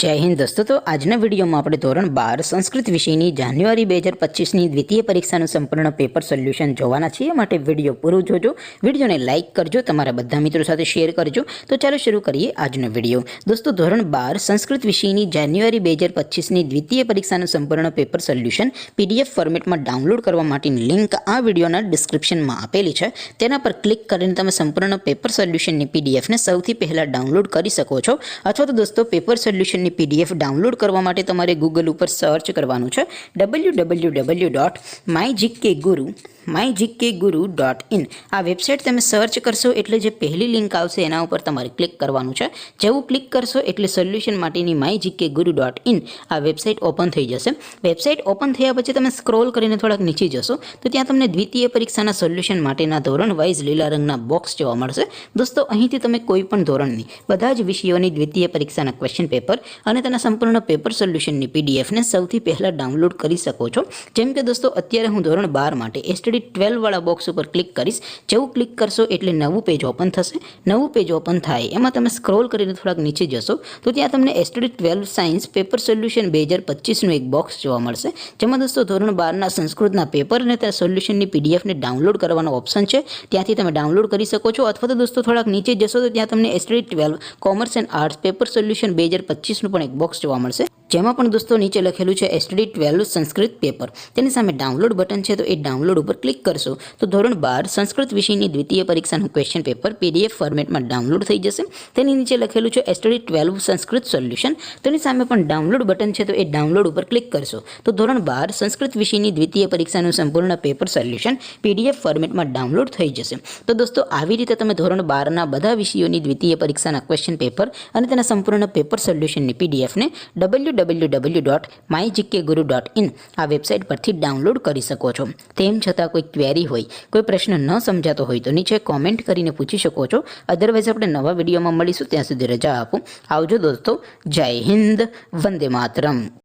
જય હિન્દ દોસ્તો, તો આજના વિડીયોમાં આપણે ધોરણ 12 સંસ્કૃત વિષયની જાન્યુઆરી 2025ની દ્વિતીય પરીક્ષાનું સંપૂર્ણ પેપર સોલ્યુશન જોવાના છીએ. માટે વિડીયો પૂરો જોજો, વિડીયોને લાઇક કરજો, તમારા બધા મિત્રો સાથે શેર કરજો. તો ચાલો શરૂ કરીએ આજનો વિડીયો. દોસ્તો, ધોરણ 12 સંસ્કૃત વિષયની જાન્યુઆરી 2025ની દ્વિતીય પરીક્ષાનું સંપૂર્ણ પેપર સોલ્યુશન પીડીએફ ફોર્મેટમાં ડાઉનલોડ કરવા માટેની લિંક આ વિડીયોના ડિસ્ક્રિપ્શનમાં આપેલી છે. તેના પર ક્લિક કરીને તમે સંપૂર્ણ પેપર સોલ્યુશનની પીડીએફને સૌથી પહેલાં ડાઉનલોડ કરી શકો છો. અથવા તો દોસ્તો, પેપર સોલ્યુશન પીડીએફ ડાઉનલોડ કરવા માટે તમારે ગૂગલ ઉપર સર્ચ કરવાનું છે www.mygkguru.in. આ વેબસાઇટ તમે સર્ચ કરશો એટલે જે પહેલી લિંક આવશે એના ઉપર તમારે ક્લિક કરવાનું છે. જેવું ક્લિક કરશો એટલે સોલ્યુશન માટેની mygkguru.in આ વેબસાઇટ ઓપન થઈ જશે. વેબસાઇટ ઓપન થયા પછી તમે સ્ક્રોલ કરીને થોડાક નીચે જશો તો ત્યાં તમને દ્વિતીય પરીક્ષાના સોલ્યુશન માટેના ધોરણ વાઇઝ લીલા રંગના બોક્સ જોવા મળશે. દોસ્તો, અહીંથી તમે કોઈ પણ ધોરણની બધા જ વિષયોની દ્વિતીય પરીક્ષાના ક્વેશ્ચન પેપર અને તેના સંપૂર્ણ પેપર સોલ્યુશનની પીડીએફને સૌથી પહેલાં ડાઉનલોડ કરી શકો છો. જેમ કે દોસ્તો, અત્યારે હું ધોરણ 12 માટે STD 12 વાળા બોક્સ ઉપર ક્લિક કરીશ. જેવું ક્લિક કરશો એટલે નવું પેજ ઓપન થશે. નવું પેજ ઓપન થાય એમાં તમે સ્ક્રોલ કરીને થોડાક નીચે જશો તો ત્યાં તમને STD 12 સાયન્સ પેપર સોલ્યુશન 2025નું એક બોક્સ જોવા મળશે. જેમાં દોસ્તો ધોરણ 12ના સંસ્કૃતના પેપર અને તેના સોલ્યુશનની પીડીએફને ડાઉનલોડ કરવાનો ઓપ્શન છે. ત્યાંથી તમે ડાઉનલોડ કરી શકો છો. અથવા તો દોસ્તો થોડાક નીચે જશો તો ત્યાં તમને STD 12 commerce and arts paper solution 2025નું પણ એક બોક્સ જોવા મળશે. જેમાં પણ દોસ્તો નીચે લખેલું છે STD 12 સંસ્કૃત પેપર. તેની સામે ડાઉનલોડ બટન છે, તો એ ડાઉનલોડ ઉપર ક્લિક કરશો તો ધોરણ 12 સંસ્કૃત વિષયની દ્વિતીય પરીક્ષાનું ક્વેશ્ચન પેપર પીડીએફ ફોર્મેટમાં ડાઉનલોડ થઈ જશે. તેની નીચે લખેલું છે STD 12 સંસ્કૃત સોલ્યુશન. તેની સામે પણ ડાઉનલોડ બટન છે, તો એ ડાઉનલોડ ઉપર ક્લિક કરશો તો ધોરણ 12 સંસ્કૃત વિષયની દ્વિતીય પરીક્ષાનું સંપૂર્ણ પેપર સોલ્યુશન પીડીએફ ફોર્મેટમાં ડાઉનલોડ થઈ જશે. તો દોસ્તો, આવી રીતે તમે ધોરણ 12ના બધા વિષયોની દ્વિતીય પરીક્ષાના ક્વેશ્ચન પેપર અને તેના સંપૂર્ણ પેપર સોલ્યુશનની પીડીએફને www.mygkguru.in આ વેબસાઇટ પરથી ડાઉનલોડ કરી શકો છો. તેમ છતાં કોઈ ક્વેરી હોય, કોઈ પ્રશ્ન ન સમજાતો હોય તો નીચે કોમેન્ટ કરીને પૂછી શકો છો. અધરવાઇઝ આપણે નવા વિડીયોમાં મળીશું. ત્યાં સુધી રજા આપો. આવજો દોસ્તો. જય હિન્દ. વંદે માતરમ.